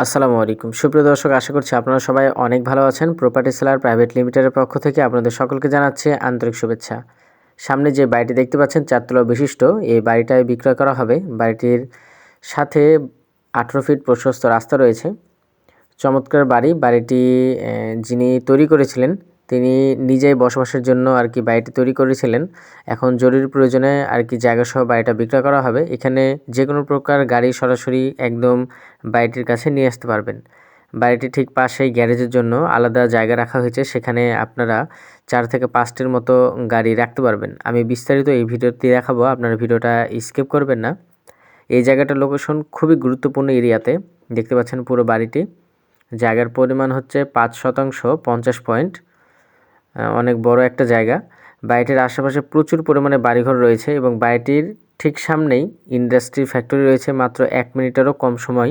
আসসালামু আলাইকুম সুপ্রিয় দর্শক, আশা করছি আপনারা সবাই অনেক ভালো আছেন। প্রপার্টি সেলার প্রাইভেট লিমিটেডের পক্ষ থেকে আপনাদের সকলকে জানাচ্ছি আন্তরিক শুভেচ্ছা। সামনে যে বাড়িটি দেখতে পাচ্ছেন 4 তলা বিশিষ্ট, এই বাড়িটায় বিক্রয় করা হবে। বাড়িটির সাথে 18 ফিট প্রশস্ত রাস্তা রয়েছে। চমৎকার বাড়ি। বাড়িটি যিনি তৈরি করেছিলেন তিনি নিজেই বসবাসের জন্য আর কি বাড়িটি তৈরি করেছিলেন। এখন জরুরি প্রয়োজনে আর কি জায়গাসহ বাড়িটা বিক্রয় করা হবে। এখানে যে কোনো প্রকার গাড়ি সরাসরি একদম বাড়িটির কাছে নিয়ে আসতে পারবেন। বাড়িটির ঠিক পাশেই গ্যারেজের জন্য আলাদা জায়গা রাখা হয়েছে, সেখানে আপনারা 4 থেকে 5টির মতো গাড়ি রাখতে পারবেন। আমি বিস্তারিত এই ভিডিওতে দেখাবো, আপনারা ভিডিওটা স্কিপ করবেন না। এই জায়গাটার লোকেশন খুবই গুরুত্বপূর্ণ এরিয়াতে। দেখতে পাচ্ছেন পুরো বাড়িটি। জায়গার পরিমাণ হচ্ছে 5% 50 পয়েন্ট। অনেক বড় একটা জায়গা। বাড়িটির আশেপাশে প্রচুর পরিমাণে বাড়িঘর রয়েছে এবং বাড়িটির ঠিক সামনেই ইন্ডাস্ট্রি ফ্যাক্টরি রয়েছে। মাত্র 1 মিনিটেরও কম সময়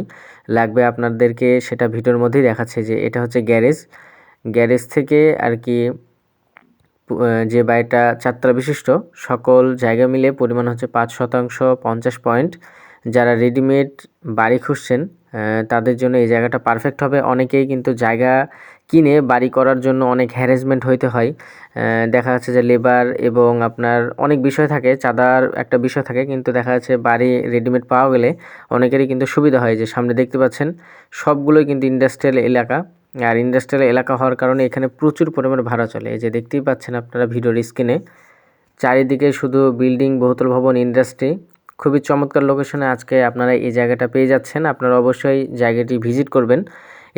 লাগবে আপনাদেরকে সেটা ভিডিওর মধ্যেই দেখাচ্ছে যে এটা হচ্ছে গ্যারেজ। গ্যারেজ থেকে আর কি যে বাড়িটা 4 তলা বিশিষ্ট, সকল জায়গা মিলে পরিমাণ হচ্ছে 5% 50 পয়েন্ট। যারা রেডিমেড বাড়ি খুঁজছেন তাদের জন্য এই জায়গাটা পারফেক্ট হবে। অনেকেই কিন্তু জায়গা কিনে বাড়ি করার জন্য অনেক হ্যারাসমেন্ট হইতে হয়। দেখা যাচ্ছে যে লেবার এবং আপনার অনেক বিষয় থাকে, চাঁদার একটা বিষয় থাকে, কিন্তু দেখা যাচ্ছে বাড়ি রেডিমেড পাওয়া গেলে অনেকেরই কিন্তু সুবিধা হয়। যে সামনে দেখতে পাচ্ছেন সবগুলোই কিন্তু ইন্ডাস্ট্রিয়াল এলাকা। আর ইন্ডাস্ট্রিয়াল এলাকা হওয়ার কারণে এখানে প্রচুর পরিমাণে ভাড়া চলে। এই যে দেখতেই পাচ্ছেন আপনারা ভিডিওর স্ক্রিনে, চারিদিকে শুধু বিল্ডিং, বহুতল ভবন, ইন্ডাস্ট্রি। খুবই চমৎকার লোকেশনে আজকে আপনারা এই জায়গাটা পেয়ে যাচ্ছেন। আপনারা অবশ্যই জায়গাটি ভিজিট করবেন।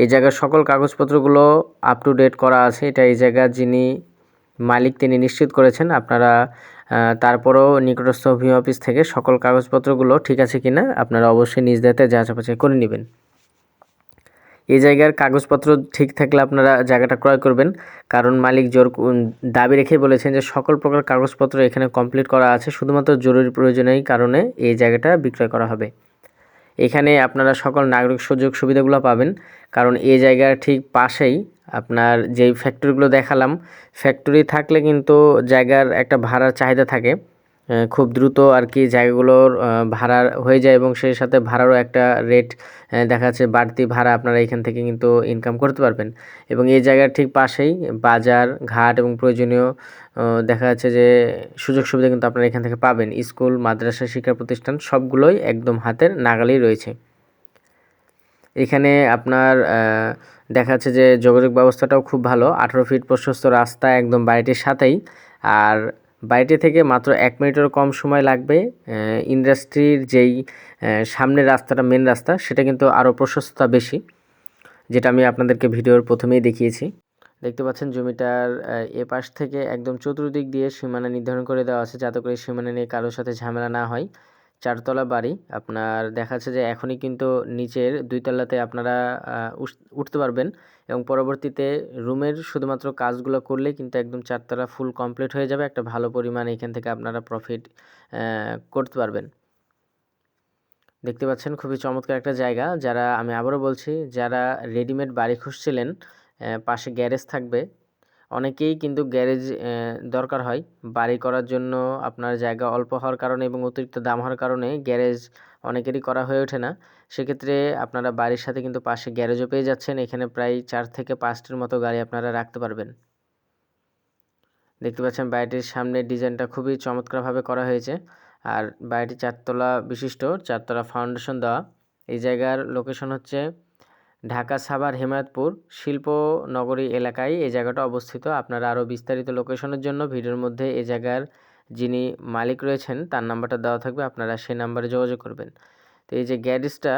এই জায়গার সকল কাগজপত্রগুলো আপ টু ডেট করা আছে। এটা এই জায়গার যিনি মালিক তিনি নিশ্চিত করেছেন। আপনারা তারপরেও নিকটস্থ ভূমি অফিস থেকে সকল কাগজপত্রগুলো ঠিক আছে কিনা আপনারা অবশ্যই নিজ দায়িত্বে যাচাই বাছাই করে নেবেন। এই জায়গার কাগজপত্র ঠিক থাকলে আপনারা জায়গাটা ক্রয় করবেন, কারণ মালিক দাবি রেখে বলেছেন যে সকল প্রকার কাগজপত্র এখানে কমপ্লিট করা আছে, শুধুমাত্র জরুরি প্রয়োজনীয় কারণে এই জায়গাটা বিক্রয় করা হবে। এখানে আপনারা সকল নাগরিক সুযোগ সুবিধাগুলো পাবেন, কারণ এই জায়গার ঠিক পাশেই আপনার যেই ফ্যাক্টরিগুলো দেখালাম, ফ্যাক্টরি থাকলে কিন্তু জায়গার একটা ভাড়ার চাহিদা থাকে। খুব দ্রুত আর কি জায়গাগুলোর ভাড়া হয়ে যায় এবং সেই সাথে ভাড়ারও একটা রেট দেখা যাচ্ছে, বাড়তি ভাড়া আপনারা এখান থেকে কিন্তু ইনকাম করতে পারবেন। এবং এই জায়গার ঠিক পাশেই বাজার ঘাট এবং প্রয়োজনীয় দেখা যাচ্ছে যে সুযোগ সুবিধা কিন্তু আপনারা এখান থেকে পাবেন। স্কুল, মাদ্রাসা, শিক্ষা প্রতিষ্ঠান সবগুলোই একদম হাতের নাগালেই রয়েছে। এখানে আপনার দেখা যাচ্ছে যে যোগাযোগ ব্যবস্থাটাও খুব ভালো। 18 ফিট প্রশস্ত রাস্তা একদম বাড়িটির সাথেই। আর বাড়িটি থেকে মাত্র 1 মিনিটেরও কম সময় লাগবে। ইন্ডাস্ট্রির যেই সামনের রাস্তাটা, মেন রাস্তা, সেটা কিন্তু আরও প্রশস্ততা বেশি, যেটা আমি আপনাদেরকে ভিডিওর প্রথমেই দেখিয়েছি। দেখতে পাচ্ছেন জমিটার এপাশ থেকে একদম চতুর্দিক দিয়ে সীমানা নির্ধারণ করে দেওয়া আছে, যাতে করে সীমানা নিয়ে কারোর সাথে ঝামেলা না হয়। 4 তলা বাড়ি। আপনার দেখা যাচ্ছে যে এখনই কিন্তু নিচের 2 তলাতে আপনারা উঠতে পারবেন এবং পরবর্তীতে রুমের শুধুমাত্র কাজগুলো করলেই কিন্তু একদম 4 তলা ফুল কমপ্লিট হয়ে যাবে। একটা ভালো পরিমাণ এখান থেকে আপনারা প্রফিট করতে পারবেন। দেখতে পাচ্ছেন খুবই চমৎকার একটা জায়গা। আমি আবারও বলছি, যারা রেডিমেড বাড়ি খুঁজছিলেন, পাশে গ্যারেজ থাকবে। অনেকেই কিন্তু গ্যারেজ দরকার হয় বাড়ি করার জন্য। আপনার জায়গা অল্প হওয়ার কারণে এবং অতিরিক্ত দাম হওয়ার কারণে গ্যারেজ অনেকেরই করা হয়ে ওঠে না। সেক্ষেত্রে আপনারা বাড়ির সাথে কিন্তু পাশে গ্যারেজও পেয়ে যাচ্ছেন। এখানে প্রায় 4 থেকে 5টির মতো গাড়ি আপনারা রাখতে পারবেন। দেখতে পাচ্ছেন বাড়িটির সামনের ডিজাইনটা খুবই চমৎকারভাবে করা হয়েছে। আর বাড়িটি 4 তলা বিশিষ্ট, 4 তলা ফাউন্ডেশন দেওয়া। এই জায়গার লোকেশন হচ্ছে ঢাকা সাভার হেমায়েতপুর শিল্পনগরী এলাকায় এই জায়গাটা অবস্থিত। আপনারা আরও বিস্তারিত লোকেশনের জন্য ভিডিওর মধ্যে এই জায়গার যিনি মালিক রয়েছেন তার নাম্বারটা দেওয়া থাকবে, আপনারা সেই নাম্বারে যোগাযোগ করবেন। তো এই যে গ্যারেজটা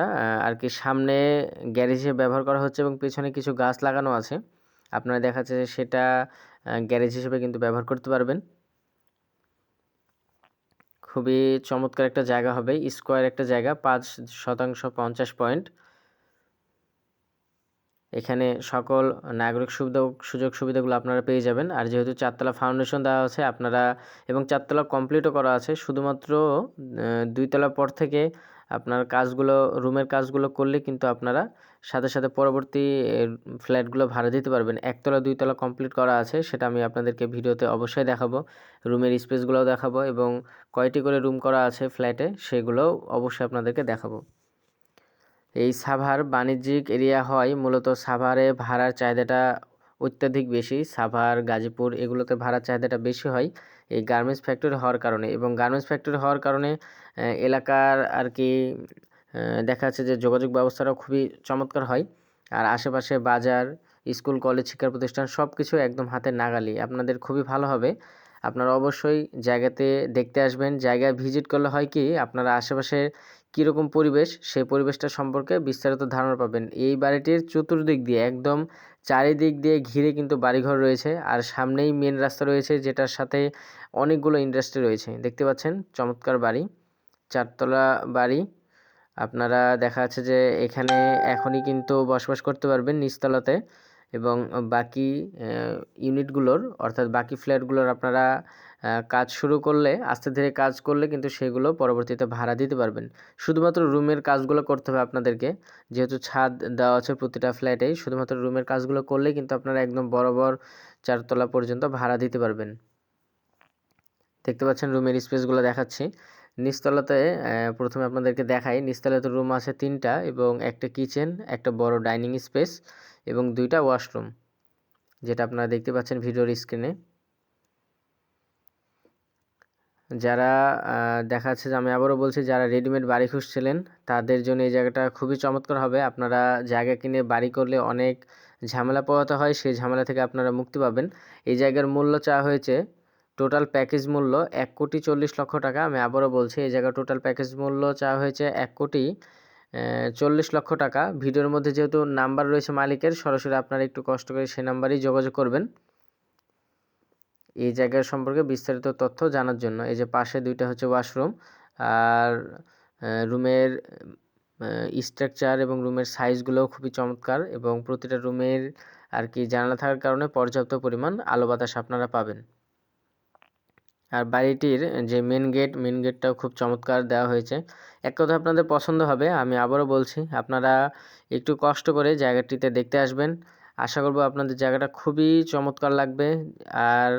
আর কি সামনে গ্যারেজ হিসেবে ব্যবহার করা হচ্ছে এবং পেছনে কিছু গাছ লাগানো আছে। আপনারা দেখা যাচ্ছে যে সেটা গ্যারেজ হিসেবে কিন্তু ব্যবহার করতে পারবেন। খুবই চমৎকার একটা জায়গা হবে, স্কোয়ার একটা জায়গা, 5% 50 পয়েন্ট। এখানে সকল নাগরিক সুযোগ সুবিধাগুলো আপনারা পেয়ে যাবেন। আর যেহেতু 4 তলা ফাউন্ডেশন দেওয়া আছে আপনারা, এবং 4 তলা কমপ্লিটও করা আছে, শুধুমাত্র 2 তলা পর থেকে আপনার কাজগুলো, রুমের কাজগুলো করলে কিন্তু আপনারা সাথে সাথে পরবর্তী ফ্ল্যাটগুলো ভাড়া দিতে পারবেন। 1 তলা 2 তলা কমপ্লিট করা আছে, সেটা আমি আপনাদেরকে ভিডিওতে অবশ্যই দেখাবো। রুমের স্পেসগুলোও দেখাবো এবং কয়টি করে রুম করা আছে ফ্ল্যাটে সেগুলোও অবশ্যই আপনাদেরকে দেখাবো। এই সাভার বাণিজ্যিক এরিয়া হয়, মূলত সাভারে ভাড়ার চাহিদাটা অত্যাধিক বেশি। সাভার, গাজীপুর এগুলোতে ভাড়ার চাহিদাটা বেশি হয় এই গার্মেন্টস ফ্যাক্টরি হওয়ার কারণে, এবং গার্মেন্টস ফ্যাক্টরি হওয়ার কারণে এলাকার আর কি দেখা যাচ্ছে যে যোগাযোগ ব্যবস্থাটাও খুবই চমৎকার হয়। আর আশেপাশে বাজার, স্কুল, কলেজ, শিক্ষা প্রতিষ্ঠান সব কিছু একদম হাতের নাগালে, আপনাদের খুবই ভালো হবে। আপনারা অবশ্যই জায়গাতে দেখতে আসবেন। জায়গায় ভিজিট করলে হয় কি, আপনারা আশেপাশে কীরকম পরিবেশ, সেই পরিবেশটা সম্পর্কে বিস্তারিত ধারণা পাবেন। এই বাড়িটির চতুর্দিক দিয়ে একদম চারিদিক দিয়ে ঘিরে কিন্তু বাড়িঘর রয়েছে, আর সামনেই মেন রাস্তা রয়েছে, যেটার সাথে অনেকগুলো ইন্ডাস্ট্রি রয়েছে। দেখতে পাচ্ছেন চমৎকার বাড়ি, 4 তলা বাড়ি। আপনারা দেখা যাচ্ছে যে এখানে এখনই কিন্তু বসবাস করতে পারবেন নিচতলাতে, এবং বাকি ইউনিটগুলোর অর্থাৎ বাকি ফ্ল্যাটগুলোর আপনারা কাজ শুরু করলে, আস্তে ধীরে কাজ করলে কিন্তু সেগুলো পরবর্তীতে ভাড়া দিতে পারবেন। শুধুমাত্র রুমের কাজগুলো করতে হবে আপনাদেরকে, যেহেতু ছাদ দেওয়া আছে প্রতিটা ফ্ল্যাটেই। শুধুমাত্র রুমের কাজগুলো করলেই কিন্তু আপনারা একদম বরাবর 4 তলা পর্যন্ত ভাড়া দিতে পারবেন। দেখতে পাচ্ছেন রুমের স্পেসগুলো দেখাচ্ছি। নিচতলাতে প্রথমে আপনাদেরকে দেখাই, নিচতলাতে রুম আছে 3টা, এবং একটা কিচেন, একটা বড় ডাইনিং স্পেস এবং 2টা ওয়াশরুম, যেটা আপনারা দেখতে পাচ্ছেন ভিডিওর স্ক্রিনে। যারা দেখা যাচ্ছে যে, আমি আবারও বলছি, যারা রেডিমেড বাড়ি খুঁজছিলেন তাদের জন্য এই জায়গাটা খুবই চমৎকার হবে। আপনারা জায়গা কিনে বাড়ি করলে অনেক ঝামেলা পোহাতে হয়, সেই ঝামেলা থেকে আপনারা মুক্তি পাবেন। এই জায়গার মূল্য চাওয়া হয়েছে, টোটাল প্যাকেজ মূল্য 1,40,00,000 টাকা। আমি আবারও বলছি, এই জায়গার টোটাল প্যাকেজ মূল্য চাওয়া হয়েছে 1,40,00,000 টাকা। ভিডিওর মধ্যে যেহেতু নাম্বার রয়েছে মালিকের, সরাসরি আপনারা একটু কষ্ট করে সেই নাম্বারেই যোগাযোগ করবেন এই জায়গার সম্পর্কে বিস্তারিত তথ্য জানার জন্য। এই যে পাশে 2টা হচ্ছে ওয়াশরুম, আর রুমের স্ট্রাকচার এবং রুমের সাইজগুলোও খুবই চমৎকার, এবং প্রতিটা রুমের আর কি জানালা থাকার কারণে পর্যাপ্ত পরিমাণ আলো বাতাস আপনারা পাবেন। আর বাড়িটির যে মেন গেটটাও খুব চমৎকার দেওয়া হয়েছে। এক কথা আপনাদের পছন্দ হবে। আমি আবারও বলছি, আপনারা একটু কষ্ট করে জায়গাটিতে দেখতে আসবেন। আশা করব আপনাদের জায়গাটা খুবই চমৎকার লাগবে। আর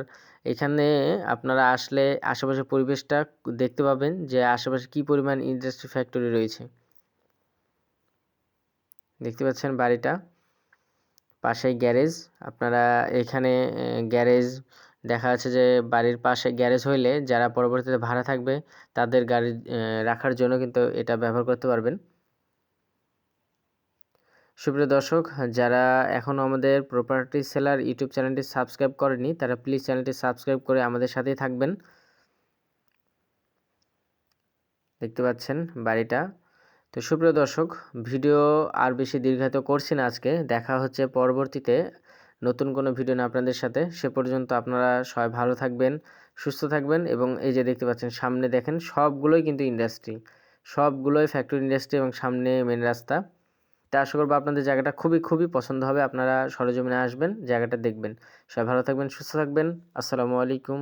এখানে আপনারা আসলে আশেপাশের পরিবেশটা দেখতে পাবেন যে আশেপাশে কী পরিমাণ ইন্ডাস্ট্রি ফ্যাক্টরি রয়েছে। দেখতে পাচ্ছেন বাড়িটা, পাশেই গ্যারেজ। আপনারা এখানে গ্যারেজ দেখা যাচ্ছে যে বাড়ির পাশে গ্যারেজ হইলে যারা পরবর্তীতে ভাড়া থাকবে তাদের গাড়ি রাখার জন্য কিন্তু এটা ব্যবহার করতে পারবেন। সুপ্রিয় দর্শক, যারা এখনও আমাদের প্রপার্টি সেলার ইউটিউব চ্যানেলটি সাবস্ক্রাইব করেনি, তারা প্লিজ চ্যানেলটি সাবস্ক্রাইব করে আমাদের সাথেই থাকবেন। দেখতে পাচ্ছেন বাড়িটা। তো সুপ্রিয় দর্শক, ভিডিও আর বেশি দীর্ঘায়িত করছি না আজকে। দেখা হচ্ছে পরবর্তীতে নতুন কোনো ভিডিও নিয়ে আপনাদের সাথে। সে পর্যন্ত আপনারা সবাই ভালো থাকবেন, সুস্থ থাকবেন। এবং এই যে দেখতে পাচ্ছেন সামনে দেখেন, সবগুলোই কিন্তু ইন্ডাস্ট্রি, সবগুলোই ফ্যাক্টরি ইন্ডাস্ট্রি, এবং সামনে মেন রাস্তা। তা আশা করবো আপনাদের জায়গাটা খুবই খুবই পছন্দ হবে। আপনারা সরেজমিনে আসবেন, জায়গাটা দেখবেন। সবাই ভালো থাকবেন, সুস্থ থাকবেন। আসসালামু আলাইকুম।